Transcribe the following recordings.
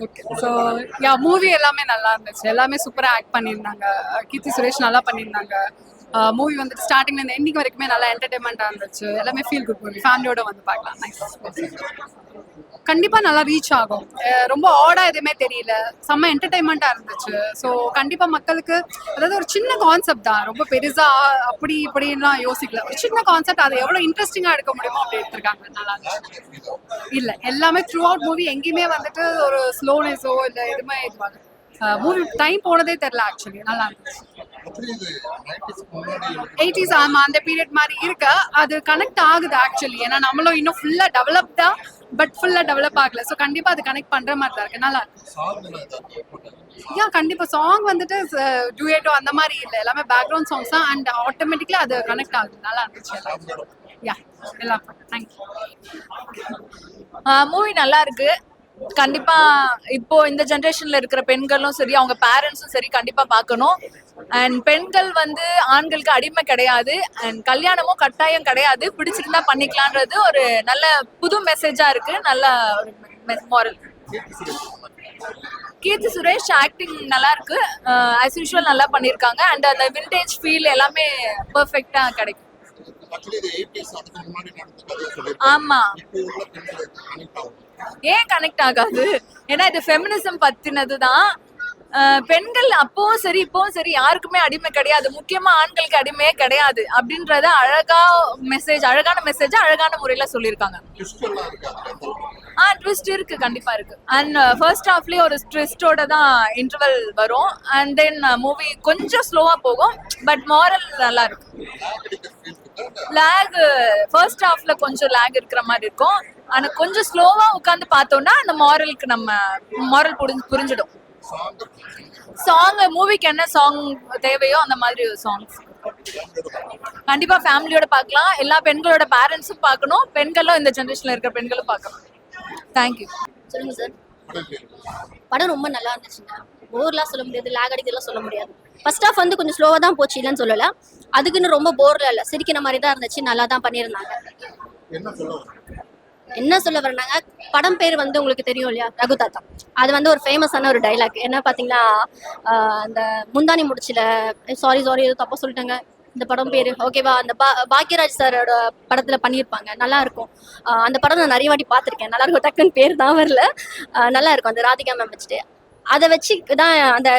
Okay. So movie எல்லாமே நல்லா இருந்துச்சு. எல்லாமே சூப்பரா ஆக்ட் பண்ணியிருந்தாங்க. கீர்த்தி சுரேஷ் நல்லா பண்ணியிருந்தாங்க. மூவி வந்துட்டு ஸ்டார்டிங்ல இருந்து எண்டிங் வரைக்குமே நல்லா என்டர்டைன்மெண்டா இருந்துச்சு. எல்லாமே ஃபீல் குட் மூவி. ஃபேமிலியோட வந்து பார்க்கலாம். நைஸ். கண்டிப்பா நல்லா ரீச் ஆகும். ரொம்ப ஆடா எதுவுமே தெரியல. செம்ம என்டர்டைன்மெண்டா இருந்துச்சு. ஸோ கண்டிப்பா மக்களுக்கு அதாவது ஒரு சின்ன கான்செப்ட் தான். ரொம்ப பெருசா அப்படி இப்படின்லாம் யோசிக்கல. ஒரு சின்ன கான்செப்ட் அதை எவ்வளவு இன்ட்ரெஸ்டிங்கா எடுக்க முடியுமோ அப்படி எடுத்திருக்காங்க. நல்லா இருந்துச்சு. இல்ல எல்லாமே த்ரூ அவுட் மூவி எங்கேயுமே வந்துட்டு ஒரு ஸ்லோனஸோ இல்ல எதுவுமே இதுவாங்க. மூவி டைம் போனதே தெரியல. ஆக்சுவலி நல்லா இருந்துச்சு. 80s ஆமா அந்த பீரியட் மாதிரி இருக்கு. அது கனெக்ட் ஆகுது ஆக்சுவலி. ஏன்னா நம்மளும் இன்னும் ஃபுல்லா டெவலப்டா பட் ஃபுல்லா டெவலப் ஆகல. ஸோ கண்டிப்பா அது கனெக்ட் பண்ற மாதிரி தான் இருக்கு. நல்லா இருக்கு. கண்டிப்பா சாங் வந்துட்டு டூயட்டோ அந்த மாதிரி இல்ல. எல்லாமே பேக்ரவுண்ட் சாங்ஸ் தான். அண்ட் ஆட்டோமேட்டிக்கலி அது கனெக்ட் ஆகுது. நல்லா இருந்துச்சு. எல்லாம் தேங்க்யூ. மூவி நல்லா இருக்கு. கண்டிப்பா இப்போ இந்த ஜென்ரேஷன்ல இருக்கிற பெண்களும் சரி, அவங்க பேரண்ட்ஸும் சரி கண்டிப்பா பார்க்கணும். அண்ட் பெண்கள் வந்து ஆண்களுக்கு அடிமை கிடையாது. அண்ட் கல்யாணமும் கட்டாயம் கிடையாது. பிடிச்சிருந்தா பண்ணிக்கலான்றது ஒரு நல்ல புது மெசேஜா இருக்கு. நல்ல ஒரு மாரல். கீர்த்தி சுரேஷ் ஆக்டிங் நல்லா இருக்கு. ஆஸ் யூஷுவல் நல்லா பண்ணியிருக்காங்க. அண்ட் அந்த விண்டேஜ் ஃபீல் எல்லாமே பெர்ஃபெக்டா கிடைக்கும். ஆமா, ஏன் கனெக்ட் ஆகாது? ஏன்னா இது ஃபெமினிசம் பத்தினதுதான். பெண்கள் அப்பவும் சரி இப்பவும் சரி யாருக்குமே அடிமை கிடையாது. முக்கியமா ஆண்களுக்கு அடிமையே கிடையாது அப்படின்றத அழகான மெசேஜ் அழகான முறையில சொல்லியிருக்காங்க. ட்விஸ்ட் இருக்கு, கண்டிப்பா இருக்கு. அண்ட் ஃபர்ஸ்ட் ஹாஃப்லயே ஒரு ட்விஸ்டோட தான் இன்டர்வல் வரும். அண்ட் தென் மூவி கொஞ்சம் ஸ்லோவா போகும். பட் மாரல் நல்லா இருக்கு. லேக் ஃபர்ஸ்ட் ஹாஃப்ல கொஞ்சம் லேக் இருக்கிற மாதிரி இருக்கும். ஆனா கொஞ்சம் ஸ்லோவா உட்காந்து பார்த்தோம்னா அந்த மாரல் புரிஞ்சிடும். சாங் மூவிக்கு என்ன சாங் தேவையோ அந்த மாதிரி சாங்ஸ் கண்டிப்பா ஃபேமிலியோட பார்க்கலாம். எல்லா பெண்களோட பேரண்ட்ஸும் பார்க்கணும். பெண்களும் இந்த ஜெனரேஷன்ல இருக்கிற பெண்களும் பார்க்கணும். தேங்க்யூ. சொல்லுங்க சார். படம் ரொம்ப நல்லா இருந்துச்சுங்க. போர்லாம் சொல்ல முடியாது, லேக் அடிக்கலாம் சொல்ல முடியாது. ஃபர்ஸ்ட் ஹாஃப் வந்து கொஞ்சம் ஸ்லோவா தான் போச்சு, இல்லைன்னு சொல்லல. அதுக்குன்னு ரொம்ப போர்ல இல்ல, சிரிக்கிற மாதிரி தான் இருந்துச்சு. நல்லா தான் பண்ணியிருந்தாங்க. என்ன சொல்ல வரனாங்க, படம் பேர் வந்து உங்களுக்கு தெரியும் இல்லையா, ரகு தாத்தா. அது வந்து ஒரு ஃபேமஸான ஒரு டைலாக். என்ன பார்த்தீங்கன்னா, அந்த முந்தானி முடிச்சுல சாரி தப்பா சொல்லிட்டாங்க. இந்த படம் பேரு ஓகேவா, அந்த பாக்யராஜ் சாரோட படத்துல பண்ணியிருப்பாங்க. நல்லா இருக்கும். அந்த படம் நான் நிறைய வாட்டி பார்த்துருக்கேன். நல்லா இருக்கும். டக்குன்னு பேர் தான் வரல. நல்லா இருக்கும். அந்த ராதிகா மேம் வச்சுட்டு அதை வச்சு தான் அந்த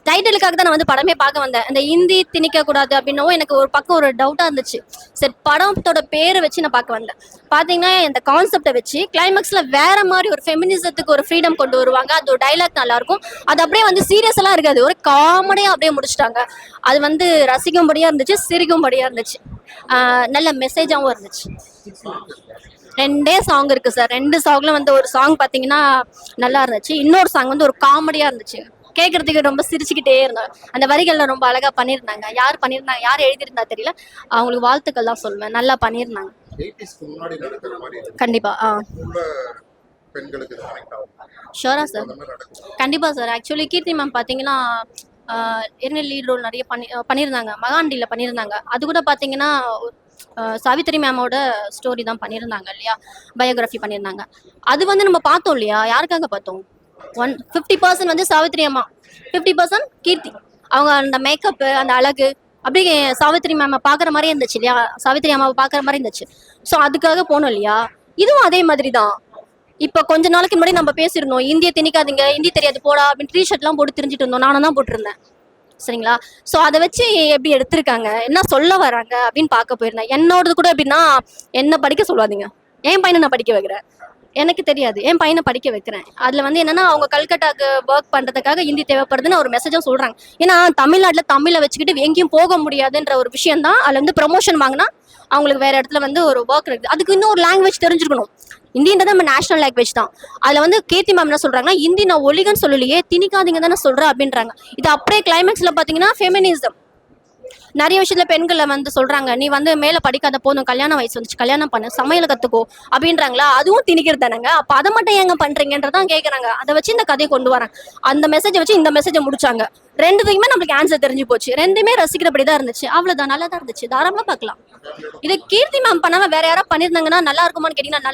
டைட்டிலுக்காக தான் நான் வந்து படமே பார்க்க வந்தேன். அந்த ஹிந்தி திணிக்க கூடாது அப்படின்னவும் எனக்கு ஒரு பக்கம் ஒரு டவுட்டா இருந்துச்சு. சரி, படத்தோட பேரை வச்சு நான் பார்க்க வந்தேன். பாத்தீங்கன்னா இந்த கான்செப்டை வச்சு கிளைமேக்ஸ்ல வேற மாதிரி ஒரு ஃபெமினிசத்துக்கு ஒரு ஃப்ரீடம் கொண்டு வருவாங்க. அது ஒரு டைலாக் நல்லா இருக்கும். அது அப்படியே வந்து சீரியஸ் எல்லாம் இருக்காது, ஒரு காமெடியா அப்படியே முடிச்சுட்டாங்க. அது வந்து ரசிக்கும்படியா இருந்துச்சு, சிரிக்கும்படியா இருந்துச்சு. நல்ல மெசேஜாவும் இருந்துச்சு. 2 சாங் இருக்கு சார். 2 சாங்ல வந்து ஒரு சாங் பாத்தீங்கன்னா நல்லா இருந்துச்சு. இன்னொரு சாங் வந்து ஒரு காமெடியா இருந்துச்சு. கேட்கறதுக்கு ரொம்ப சிரிச்சுக்கிட்டே இருந்தாங்க. அந்த வரிகள்ல ரொம்ப அழகா பண்ணியிருந்தாங்க. யார் எழுதியிருந்தா தெரியல. அவங்களுக்கு வாழ்த்துக்கள் தான் சொல்லுவேன். நல்லா பண்ணியிருந்தாங்க. கண்டிப்பா. ஷோரா சார், கண்டிப்பா சார். ஆக்சுவலி கீர்த்தி மேம் பாத்தீங்கன்னா என்ன லீட் ரோல் நிறைய பண்ணியிருந்தாங்க. மகாண்டில பண்ணியிருந்தாங்க. அது கூட பாத்தீங்கன்னா சாவித்திரி மேமோட ஸ்டோரி தான் பண்ணியிருந்தாங்க இல்லையா, பயோகிராஃபி பண்ணியிருந்தாங்க. அது வந்து நம்ம பார்த்தோம் இல்லையா, யாருக்காக பார்த்தோம்? 50% வந்து சாவித்திரி அம்மா, 50% கீர்த்தி. அவங்க அந்த மேக்கப், அந்த அழகு அப்படியே சாவித்திரி மேம பாக்குற மாதிரி இருந்துச்சு இல்லையா, சாவித்திரி அம்மாவை பாக்குற மாதிரி இருந்துச்சு. ஸோ அதுக்காக போனோம் இல்லையா. இதுவும் அதே மாதிரி தான். இப்போ கொஞ்ச நாளைக்கு முன்னாடி நம்ம பேசியிருந்தோம், இந்திய திணிக்காதீங்க, ஹிந்தி தெரியாது போடா அப்படின்னு டிஷர்ட்லாம் போட்டு தெரிஞ்சுட்டு இருந்தோம். நானும் தான் போட்டிருந்தேன். சரிங்களா. ஸோ அதை வச்சு எப்படி எடுத்திருக்காங்க, என்ன சொல்ல வராங்க அப்படின்னு பார்க்க போயிருந்தேன். என்னோடது கூட எப்படின்னா, என்ன படிக்க சொல்லாதீங்க, என் பையனை நான் படிக்க வைக்கிறேன். எனக்கு தெரியாது, என் பையனை படிக்க வைக்கிறேன். அதுல வந்து என்னன்னா, அவங்க கல்கட்டாக்கு ஒர்க் பண்றதுக்காக ஹிந்தி தேவைப்படுதுன்னு ஒரு மெசேஜும் சொல்றாங்க. ஏன்னா தமிழ்நாட்டுல தமிழை வச்சுக்கிட்டு எங்கேயும் போக முடியாதுன்ற ஒரு விஷயம் தான். அதுல வந்து ப்ரமோஷன் வாங்கினா அவங்களுக்கு வேற இடத்துல வந்து ஒரு ஒர்க் இருக்குது. அதுக்கு இன்னும் ஒரு லாங்குவேஜ் தெரிஞ்சிருக்கணும். இந்தின்றது நம்ம நேஷனல் லாங்குவேஜ் தான். அதுல வந்து கீர்த்தி மேம் என்ன சொல்றாங்கன்னா, ஹிந்தி நான் ஒலிகன்னு சொல்லலையே, திணிக்காதீங்க தானே சொல்றேன் அப்படின்றாங்க. இது அப்படியே கிளைமேக்ஸ்ல பாத்தீங்கன்னா ஃபெமினிசம் நிறைய விஷயத்துல பெண்களை வந்து சொல்றாங்க, நீ வந்து மேல படிக்காத, போதும் கல்யாண வயசு வந்துச்சு, கல்யாணம் பண்ணு, சமையல கத்துக்கோ அப்படின்றாங்களா. அதுவும் திணிக்கிறது தானங்க. அப்ப அதை மட்டும் ஏங்க பண்றீங்கன்றதான் கேக்குறாங்க. அதை வச்சு இந்த கதையை கொண்டு வராங்க. அந்த மெசேஜை வச்சு இந்த மெசேஜை முடிச்சாங்க. ரெண்டுத்துக்குமே நம்மளுக்கு ஆன்சர் தெரிஞ்சு போச்சு. ரெண்டுமே ரசிக்கிறபடிதான் இருந்துச்சு. அவ்வளவுதான், நல்லா தான் இருந்துச்சு. தாராளமா பார்க்கலாம். இது கீர்த்தி மேம் பண்ணாம வேற யாராவது பண்ணிருந்தாங்கன்னா நல்லா இருக்குமான்னு கேட்டீங்கன்னா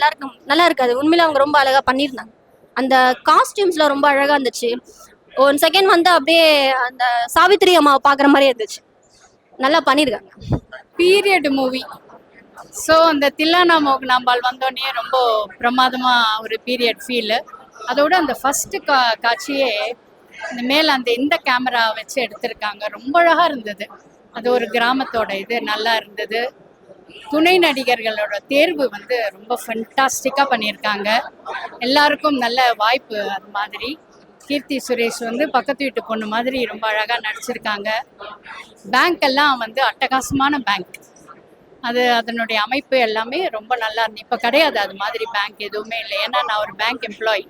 நல்லா இருக்காது. உண்மையில அவங்க ரொம்ப அழகா பண்ணிருந்தாங்க. அந்த காஸ்டியூம்ஸ்ல ரொம்ப அழகா இருந்துச்சு. ஒன் செகண்ட் வந்து அப்படியே அந்த சாவித்திரி அம்மாவை பார்க்குற மாதிரியே இருந்துச்சு. நல்லா பண்ணியிருக்காங்க. Period movie. ஸோ அந்த தில்லானா மோகனாம்பாள் வந்தோடனே ரொம்ப பிரமாதமாக ஒரு பீரியட் ஃபீலு. அதோட அந்த ஃபஸ்ட்டு காட்சியே இந்த மேலே இந்த கேமரா வச்சு எடுத்திருக்காங்க. ரொம்ப அழகாக இருந்தது. அது ஒரு கிராமத்தோட இது நல்லா இருந்தது. துணை நடிகர்களோட தேர்வு வந்து ரொம்ப ஃபண்டாஸ்டிக்காக பண்ணியிருக்காங்க. எல்லாருக்கும் நல்ல வாய்ப்பு. அது மாதிரி கீர்த்தி சுரேஷ் வந்து பக்கத்து வீட்டு பொண்ணு மாதிரி ரொம்ப அழகாக நடிச்சிருக்காங்க. பேங்க் எல்லாம் வந்து அட்டகாசமான பேங்க். அது அதனுடைய அமைப்பு எல்லாமே ரொம்ப நல்லா இருந்து. இப்போ கிடையாது அது மாதிரி பேங்க் எதுவுமே இல்லை. ஏன்னா நான் ஒரு பேங்க் எம்ப்ளாயி,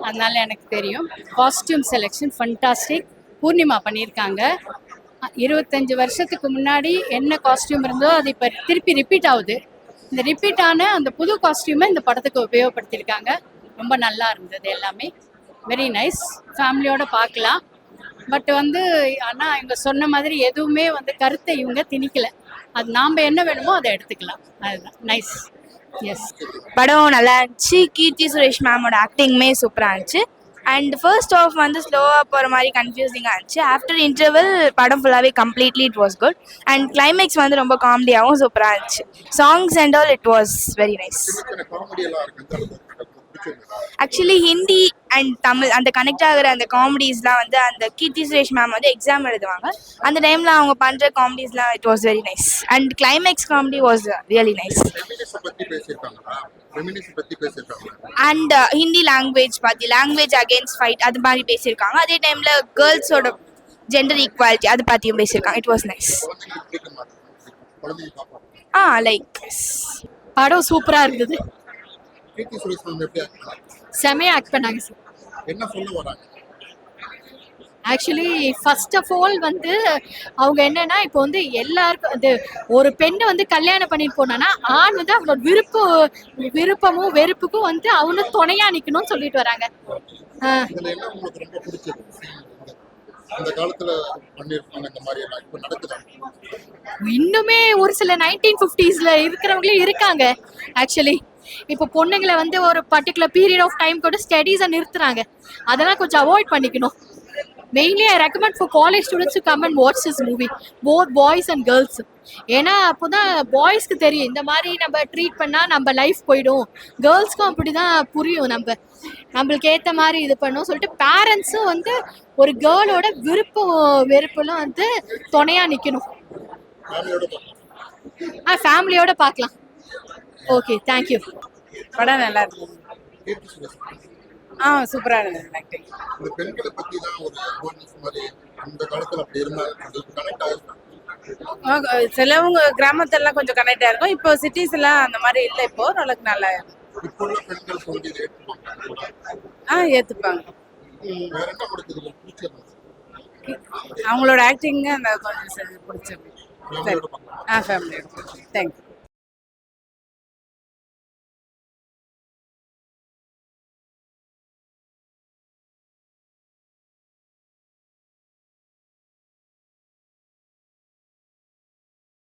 அதனால எனக்கு தெரியும். Costume selection fantastic. பூர்ணிமா பண்ணியிருக்காங்க. 25 வருஷத்துக்கு முன்னாடி என்ன காஸ்டியூம் இருந்தோ அது இப்போ திருப்பி ரிப்பீட் ஆகுது. இந்த ரிப்பீட் ஆன அந்த புது காஸ்டியூமை இந்த படத்துக்கு உபயோகப்படுத்தியிருக்காங்க. ரொம்ப நல்லா இருந்தது எல்லாமே. Very nice. ஃபேமிலியோட பார்க்கலாம். பட் வந்து ஆனால் இவங்க சொன்ன மாதிரி எதுவுமே வந்து கருத்தை இவங்க திணிக்கல. அது நாம் என்ன வேணுமோ அதை எடுத்துக்கலாம். அதுதான் நைஸ். எஸ், படம் நல்லா இருந்துச்சு. கீர்த்தி சுரேஷ் மேமோட ஆக்டிங்குமே சூப்பராக இருந்துச்சு. அண்ட் ஃபர்ஸ்ட் ஆஃப் வந்து ஸ்லோவாக போகிற மாதிரி கன்ஃபியூசிங்காக இருந்துச்சு. ஆஃப்டர் இன்டர்வல் படம் ஃபுல்லாகவே completely it was good. And climax வந்து ரொம்ப காமெடியாகவும் சூப்பராக இருந்துச்சு. Songs and all it was very nice. Actually Hindi and Tamil அந்த கனெக்ட் ஆகிற அந்த காமெடிஸ்லாம் வந்து அந்த கீர்த்தி சுரேஷ் மேம் வந்து எக்ஸாம் எழுதுவாங்க. அந்த டைமில் அவங்க பண்ணுற காமெடிஸ்லாம் it was very nice. And climax comedy was really nice. And Hindi language language against fight அது மாதிரி பேசியிருக்காங்க. அதே டைமில் கேர்ள்ஸோட ஜெண்டர் ஈக்குவாலிட்டி அது பற்றியும் பேசியிருக்காங்க. It was nice. லைக் படம் சூப்பராக இருந்தது. செமையா ஆக்ட் பண்ணாங்க சார். என்ன சொல்ல வராங்க? ஆக்சுவலி ஃபர்ஸ்ட் ஆஃப் ஆல் வந்து அவங்க என்னன்னா இப்போ வந்து எல்லாருக்கும் அது ஒரு பெண்ணை வந்து கல்யாணம் பண்ணிட்டு போனான்னா ஆண் வந்து அவங்களோட விருப்பமும் வெறுப்புக்கும் வந்து அவனும் துணையா நிக்கணும்னு சொல்லிட்டு வராங்க. இதுல என்ன உங்களுக்கு ரொம்ப பிடிச்சது? அந்த காலத்துல பண்ணிருப்பாங்க இந்த மாதிரி எல்லாம் இப்ப நடக்குதா? இன்னுமே ஒரு சில 1950s இருக்கிறவங்களே இருக்காங்க. ஆக்சுவலி இப்போ பொண்ணுங்களை வந்து ஒரு பர்டிகுலர் பீரியட் ஆஃப் டைம் கூட ஸ்டடீஸை நிறுத்துறாங்க. அதெல்லாம் கொஞ்சம் அவாய்ட் பண்ணிக்கணும். Mainly I recommend for college students to come and watch this movie, both boys and girls. ஏன்னா அப்போதான் பாய்ஸ்க்கு தெரியும் இந்த மாதிரி நம்ம ட்ரீட் பண்ணால் நம்ம லைஃப் போயிடும். கேர்ள்ஸ்க்கும் அப்படி தான் புரியும். நம்மளுக்கு ஏற்ற மாதிரி இது பண்ணணும் சொல்லிட்டு பேரண்ட்ஸும் வந்து ஒரு கேர்ளோட வெறுப்பெல்லாம் வந்து துணையாக நிற்கணும். ஃபேமிலியோட பார்க்கலாம். Okay, thank you. படம் நல்லா இருந்தது. சூப்பரா இருந்தது ஆக்டிங். இந்த பெண்களை பத்தி தான் ஒரு அவேர்னஸ் மாதிரி அந்த காலத்துல அப்படி இருந்தாங்க. அதுக்கு கனெக்ட் ஆயிருக்காங்க. சிலவங்க கிராமத்தெல்லாம் கொஞ்சம் கனெக்டா இருக்கும். இப்போ சிட்டிஸ் எல்லாம் அந்த மாதிரி இல்லை. இப்போ ஓரளவுக்கு நல்லா இப்போ உள்ள பெண்கள் வந்து இதை ஏற்றுப்பாங்க. ஏத்துப்பாங்க. வேற என்ன கொடுக்குது பிடிச்சது? அவங்களோட ஆக்டிங் அந்த கொஞ்சம் பிடிச்சது. ஃபேமிலியோட பார்க்கலாம். ஃபேமிலியோட. தேங்க்யூ.